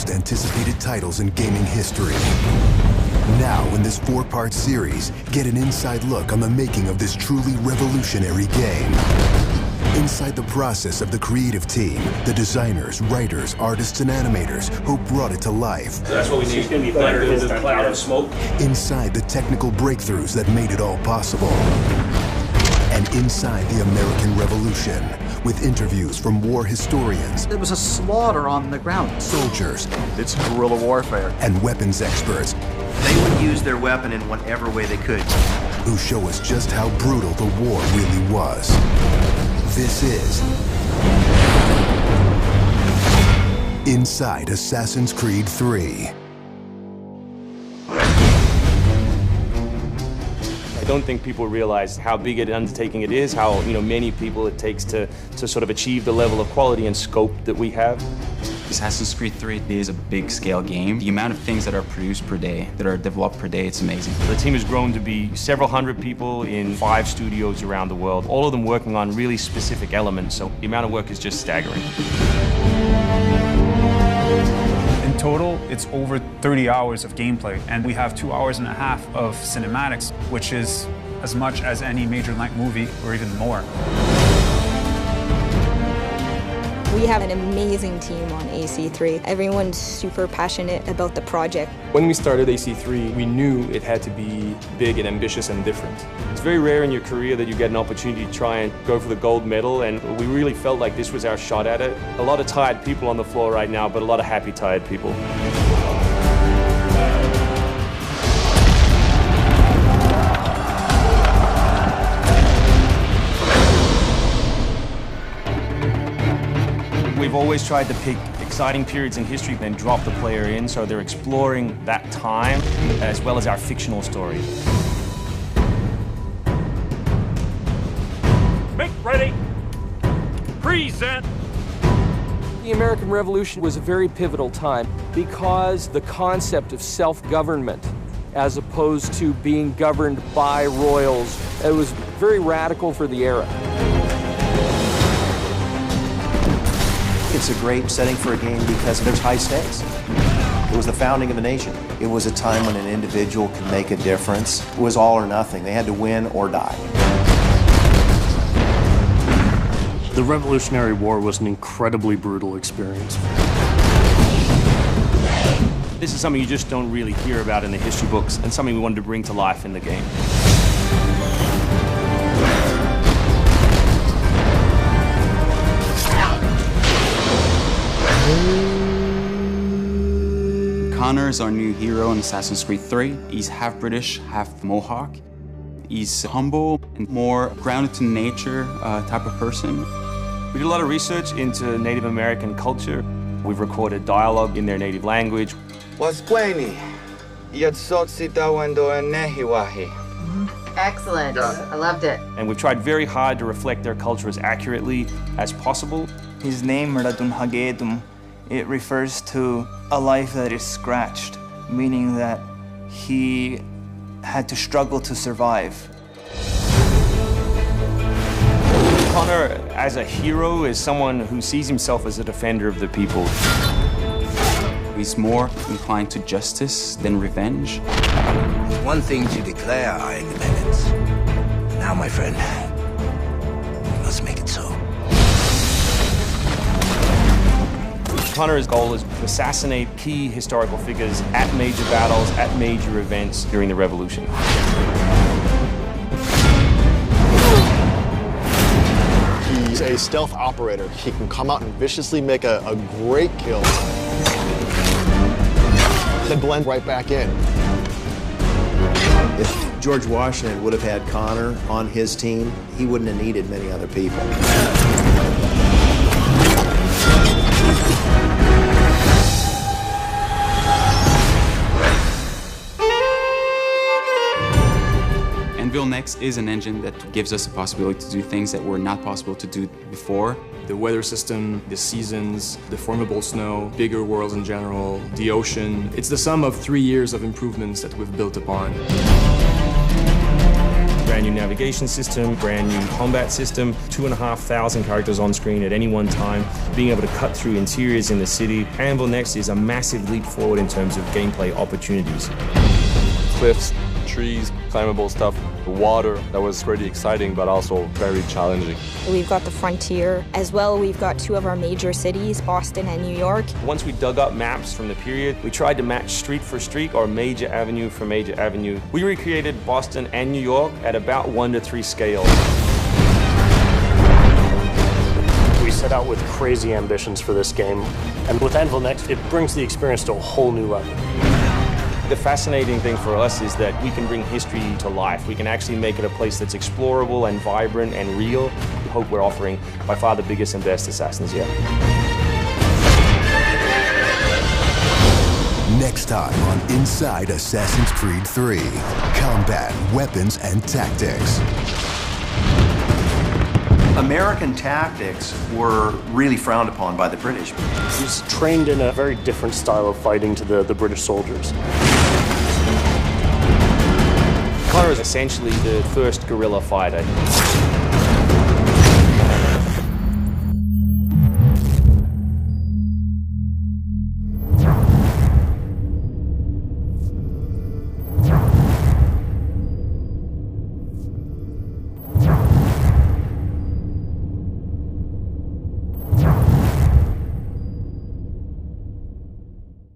most anticipated titles in gaming history. Now, in this 4-part series, get an inside look on the making of this truly revolutionary game. Inside the process of the creative team, the designers, writers, artists, and animators who brought it to life. So that's what we need. It's going to be better than the cloud of smoke. Inside the technical breakthroughs that made it all possible. And inside the American Revolution, with interviews from war historians. There was a slaughter on the ground. Soldiers. It's guerrilla warfare. And weapons experts. They would use their weapon in whatever way they could. Who show us just how brutal the war really was. This is Inside Assassin's Creed 3. I don't think people realize how big an undertaking it is, how many people it takes to sort of achieve the level of quality and scope that we have. Assassin's Creed 3 is a big-scale game. The amount of things that are produced per day, that are developed per day, it's amazing. The team has grown to be several hundred people in 5 studios around the world, all of them working on really specific elements, so the amount of work is just staggering. In total, it's over 30 hours of gameplay, and we have 2.5 hours of cinematics, which is as much as any major length movie, or even more. We have an amazing team on AC3. Everyone's super passionate about the project. When we started AC3, we knew it had to be big and ambitious and different. It's very rare in your career that you get an opportunity to try and go for the gold medal, and we really felt like this was our shot at it. A lot of tired people on the floor right now, but a lot of happy, tired people. We've always tried to pick exciting periods in history and drop the player in, so they're exploring that time as well as our fictional story. Make ready. Present. The American Revolution was a very pivotal time because the concept of self-government as opposed to being governed by royals, it was very radical for the era. It's a great setting for a game because there's high stakes. It was the founding of a nation. It was a time when an individual could make a difference. It was all or nothing. They had to win or die. The Revolutionary War was an incredibly brutal experience. This is something you just don't really hear about in the history books, and something we wanted to bring to life in the game. Connor is our new hero in Assassin's Creed 3. He's half British, half Mohawk. He's humble and more grounded to nature type of person. We did a lot of research into Native American culture. We've recorded dialogue in their native language. Excellent. I loved it. And we've tried very hard to reflect their culture as accurately as possible. His name, it refers to a life that is scratched, meaning that he had to struggle to survive. Connor, as a hero, is someone who sees himself as a defender of the people. He's more inclined to justice than revenge. It's one thing to declare our independence. Now, my friend, we must make it so. Connor's goal is to assassinate key historical figures at major battles, at major events during the Revolution. He's a stealth operator. He can come out and viciously make a great kill, then blend right back in. If George Washington would have had Connor on his team, he wouldn't have needed many other people. Anvil Next is an engine that gives us the possibility to do things that were not possible to do before. The weather system, the seasons, the formable snow, bigger worlds in general, the ocean. It's the sum of 3 years of improvements that we've built upon. Brand new navigation navigation system, brand new combat system, 2,500 characters on screen at any one time, being able to cut through interiors in the city. Anvil Next is a massive leap forward in terms of gameplay opportunities. Cliffs, trees, climbable stuff, the water, that was pretty exciting but also very challenging. We've got the frontier. As well, we've got two of our major cities, Boston and New York. Once we dug up maps from the period, we tried to match street for street or major avenue for major avenue. We recreated Boston and New York at about 1:3 scale. We set out with crazy ambitions for this game, and with Anvil Next, it brings the experience to a whole new level. The fascinating thing for us is that we can bring history to life. We can actually make it a place that's explorable and vibrant and real. We hope we're offering by far the biggest and best Assassins yet. Next time on Inside Assassin's Creed 3, combat, weapons, and tactics. American tactics were really frowned upon by the British. He was trained in a very different style of fighting to the British soldiers. Connor is essentially the first guerrilla fighter.